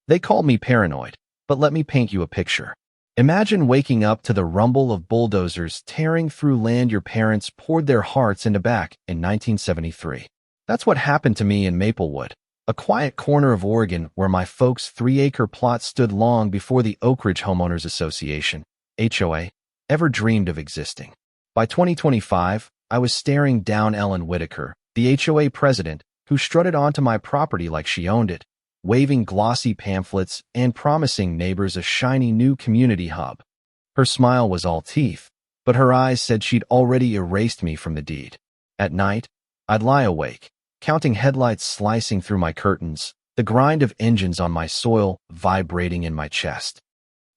They called me paranoid, but let me paint you a picture. Imagine waking up to the rumble of bulldozers tearing through land your parents poured their hearts into back in 1973. That's what happened to me in Maplewood, a quiet corner of Oregon where my folks' 3-acre plot stood long before the Oak Ridge Homeowners Association, HOA, ever dreamed of existing. By 2025, I was staring down Ellen Whitaker, the HOA president, who strutted onto my property like she owned it, waving glossy pamphlets and promising neighbors a shiny new community hub. Her smile was all teeth, but her eyes said she'd already erased me from the deed. At night, I'd lie awake, counting headlights slicing through my curtains, the grind of engines on my soil vibrating in my chest.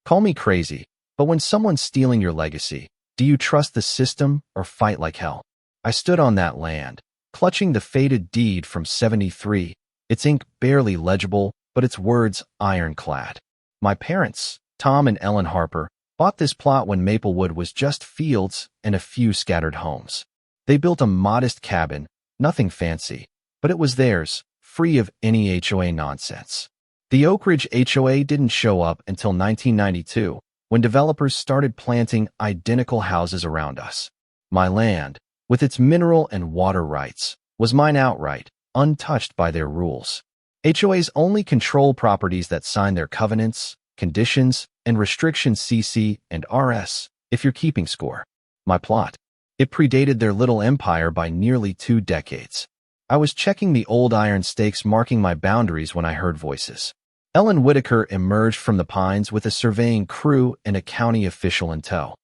Call me crazy, but when someone's stealing your legacy, do you trust the system or fight like hell? I stood on that land, clutching the faded deed from '73, its ink barely legible, but its words ironclad. My parents, Tom and Ellen Harper, bought this plot when Maplewood was just fields and a few scattered homes. They built a modest cabin, nothing fancy, but it was theirs, free of any HOA nonsense. The Oak Ridge HOA didn't show up until 1992, when developers started planting identical houses around us. My land, with its mineral and water rights, was mine outright, untouched by their rules. HOAs only control properties that sign their covenants, conditions, and restrictions CC and RS, if you're keeping score. My plot. It predated their little empire by nearly 2 decades. I was checking the old iron stakes marking my boundaries when I heard voices. Ellen Whitaker emerged from the pines with a surveying crew and a county official in tow.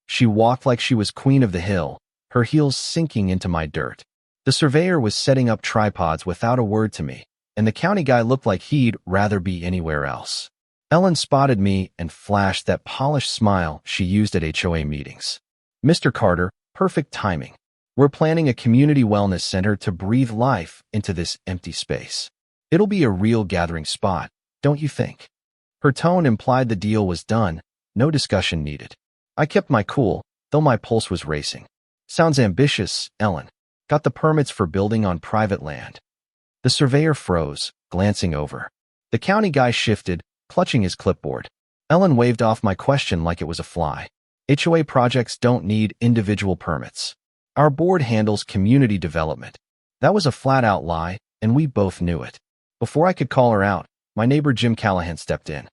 She walked like she was queen of the hill, her heels sinking into my dirt. The surveyor was setting up tripods without a word to me, and the county guy looked like he'd rather be anywhere else. Ellen spotted me and flashed that polished smile she used at HOA meetings. "Mr. Carter, perfect timing. We're planning a community wellness center to breathe life into this empty space. It'll be a real gathering spot, don't you think?" Her tone implied the deal was done, no discussion needed. I kept my cool, though my pulse was racing. "Sounds ambitious, Ellen. Got the permits for building on private land?" The surveyor froze, glancing over. The county guy shifted, clutching his clipboard. Ellen waved off my question like it was a fly. "HOA projects don't need individual permits. Our board handles community development." That was a flat-out lie, and we both knew it. Before I could call her out, my neighbor Jim Callahan stepped in.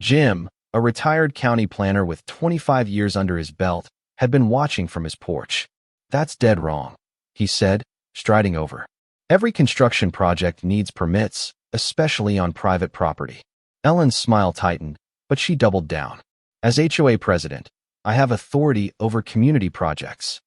Jim, a retired county planner with 25 years under his belt, had been watching from his porch. "That's dead wrong," he said, striding over. "Every construction project needs permits, especially on private property." Ellen's smile tightened, but she doubled down. "As HOA president, I have authority over community projects."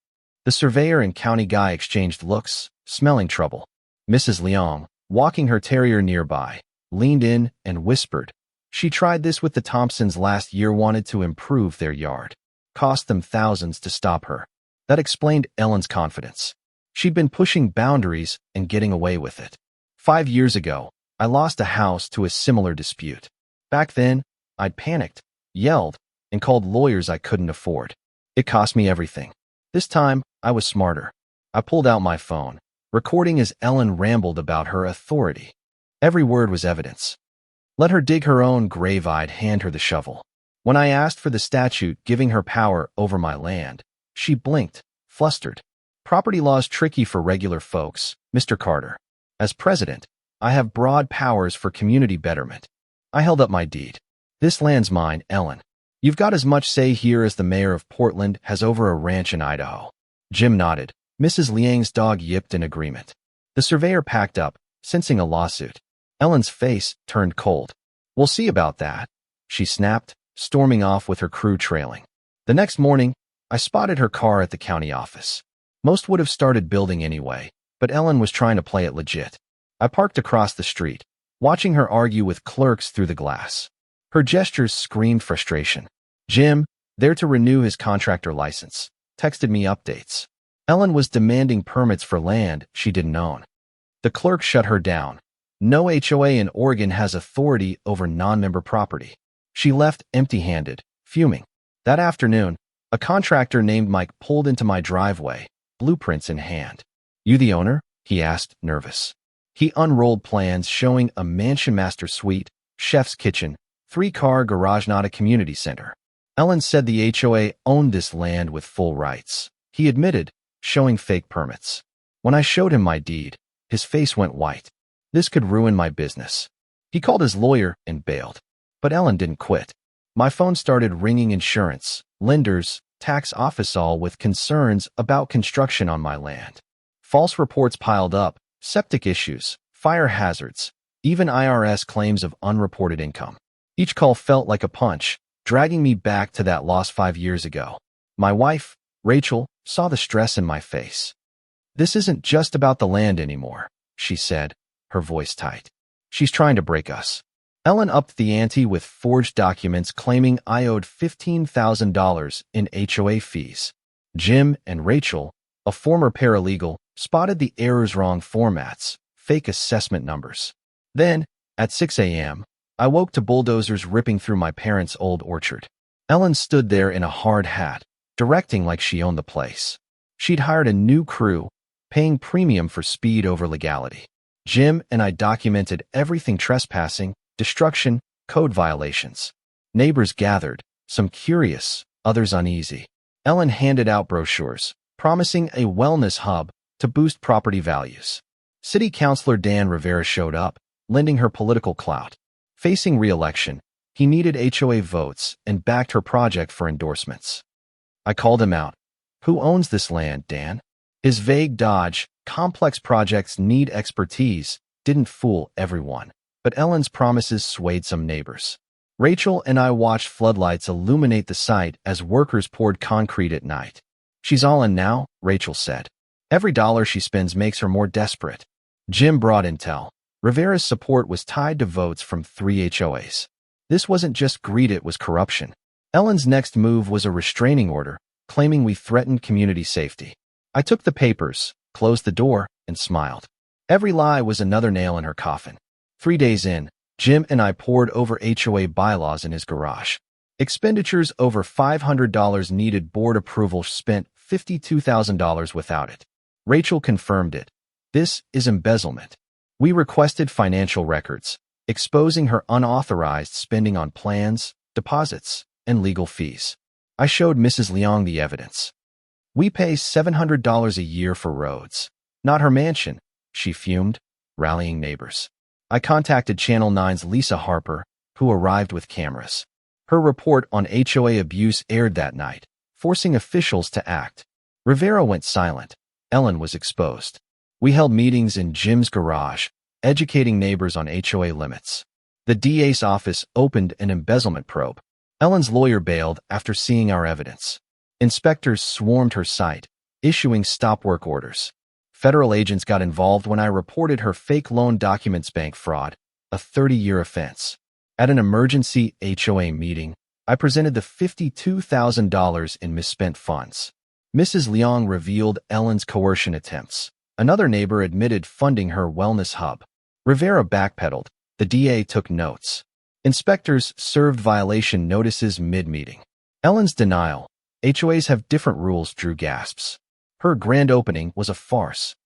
The surveyor and county guy exchanged looks, smelling trouble. Mrs. Leong, walking her terrier nearby, leaned in and whispered. She tried this with the Thompsons last year, wanted to improve their yard. Cost them thousands to stop her. That explained Ellen's confidence. She'd been pushing boundaries and getting away with it. 5 years ago, I lost a house to a similar dispute. Back then, I'd panicked, yelled, and called lawyers I couldn't afford. It cost me everything. This time, I was smarter. I pulled out my phone, recording as Ellen rambled about her authority. Every word was evidence. Let her dig her own grave, I'd hand her the shovel. When I asked for the statute giving her power over my land, she blinked, flustered. "Property law's tricky for regular folks, Mr. Carter. As president, I have broad powers for community betterment." I held up my deed. "This land's mine, Ellen. You've got as much say here as the mayor of Portland has over a ranch in Idaho." Jim nodded. Mrs. Liang's dog yipped in agreement. The surveyor packed up, sensing a lawsuit. Ellen's face turned cold. "We'll see about that," she snapped, storming off with her crew trailing. The next morning, I spotted her car at the county office. Most would have started building anyway, but Ellen was trying to play it legit. I parked across the street, watching her argue with clerks through the glass. Her gestures screamed frustration. Jim, there to renew his contractor license, texted me updates. Ellen was demanding permits for land she didn't own. The clerk shut her down. No HOA in Oregon has authority over non-member property. She left empty-handed, fuming. That afternoon, a contractor named Mike pulled into my driveway, blueprints in hand. "You the owner?" he asked, nervous. He unrolled plans showing a mansion master suite, chef's kitchen, 3-car garage, not a community center. Ellen said the HOA owned this land with full rights. He admitted, showing fake permits. When I showed him my deed, his face went white. This could ruin my business. He called his lawyer and bailed. But Ellen didn't quit. My phone started ringing: insurance, lenders, tax office, all with concerns about construction on my land. False reports piled up, septic issues, fire hazards, even IRS claims of unreported income. Each call felt like a punch, dragging me back to that loss 5 years ago. My wife, Rachel, saw the stress in my face. "This isn't just about the land anymore," she said, her voice tight. "She's trying to break us." Ellen upped the ante with forged documents claiming I owed $15,000 in HOA fees. Jim and Rachel, a former paralegal, spotted the errors: wrong formats, fake assessment numbers. Then, at 6 a.m., I woke to bulldozers ripping through my parents' old orchard. Ellen stood there in a hard hat, directing like she owned the place. She'd hired a new crew, paying premium for speed over legality. Jim and I documented everything: trespassing, destruction, code violations. Neighbors gathered, some curious, others uneasy. Ellen handed out brochures, promising a wellness hub to boost property values. City Councilor Dan Rivera showed up, lending her political clout. Facing re-election, he needed HOA votes and backed her project for endorsements. I called him out. "Who owns this land, Dan?" His vague dodge, "complex projects need expertise," didn't fool everyone. But Ellen's promises swayed some neighbors. Rachel and I watched floodlights illuminate the site as workers poured concrete at night. "She's all in now," Rachel said. "Every dollar she spends makes her more desperate." Jim brought intel. Rivera's support was tied to votes from 3 HOAs. This wasn't just greed, it was corruption. Ellen's next move was a restraining order, claiming we threatened community safety. I took the papers, closed the door, and smiled. Every lie was another nail in her coffin. 3 days in, Jim and I pored over HOA bylaws in his garage. Expenditures over $500 needed board approval, spent $52,000 without it. Rachel confirmed it. "This is embezzlement." We requested financial records, exposing her unauthorized spending on plans, deposits, and legal fees. I showed Mrs. Leong the evidence. "We pay $700 a year for roads, not her mansion," she fumed, rallying neighbors. I contacted Channel 9's Lisa Harper, who arrived with cameras. Her report on HOA abuse aired that night, forcing officials to act. Rivera went silent. Ellen was exposed. We held meetings in Jim's garage, educating neighbors on HOA limits. The DA's office opened an embezzlement probe. Ellen's lawyer bailed after seeing our evidence. Inspectors swarmed her site, issuing stop work orders. Federal agents got involved when I reported her fake loan documents: bank fraud, a 30-year offense. At an emergency HOA meeting, I presented the $52,000 in misspent funds. Mrs. Leong revealed Ellen's coercion attempts. Another neighbor admitted funding her wellness hub. Rivera backpedaled. The DA took notes. Inspectors served violation notices mid-meeting. Ellen's denial. "HOAs have different rules," drew gasps. Her grand opening was a farce.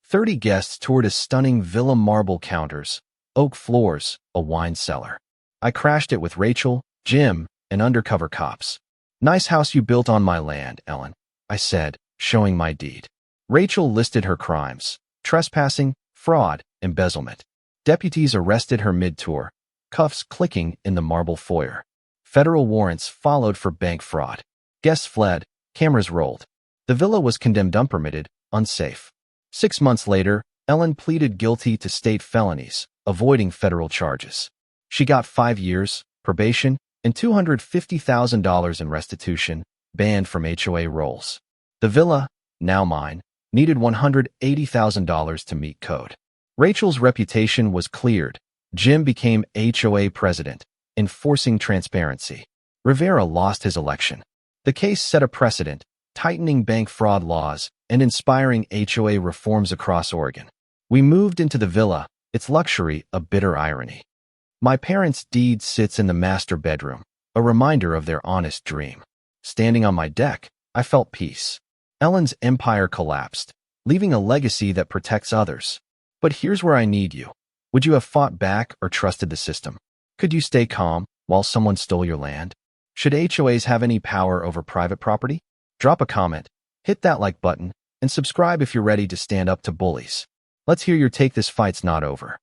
30 guests toured a stunning villa: marble counters, oak floors, a wine cellar. I crashed it with Rachel, Jim, and undercover cops. "Nice house you built on my land, Ellen," I said, showing my deed. Rachel listed her crimes: trespassing, fraud, embezzlement. Deputies arrested her mid-tour, cuffs clicking in the marble foyer. Federal warrants followed for bank fraud. Guests fled, cameras rolled. The villa was condemned unpermitted, unsafe. 6 months later, Ellen pleaded guilty to state felonies, avoiding federal charges. She got 5 years, probation, and $250,000 in restitution, banned from HOA rolls. The villa, now mine, needed $180,000 to meet code. Rachel's reputation was cleared. Jim became HOA president, enforcing transparency. Rivera lost his election. The case set a precedent, tightening bank fraud laws and inspiring HOA reforms across Oregon. We moved into the villa, its luxury a bitter irony. My parents' deed sits in the master bedroom, a reminder of their honest dream. Standing on my deck, I felt peace. Ellen's empire collapsed, leaving a legacy that protects others. But here's where I need you. Would you have fought back or trusted the system? Could you stay calm while someone stole your land? Should HOAs have any power over private property? Drop a comment, hit that like button, and subscribe if you're ready to stand up to bullies. Let's hear your take. This fight's not over.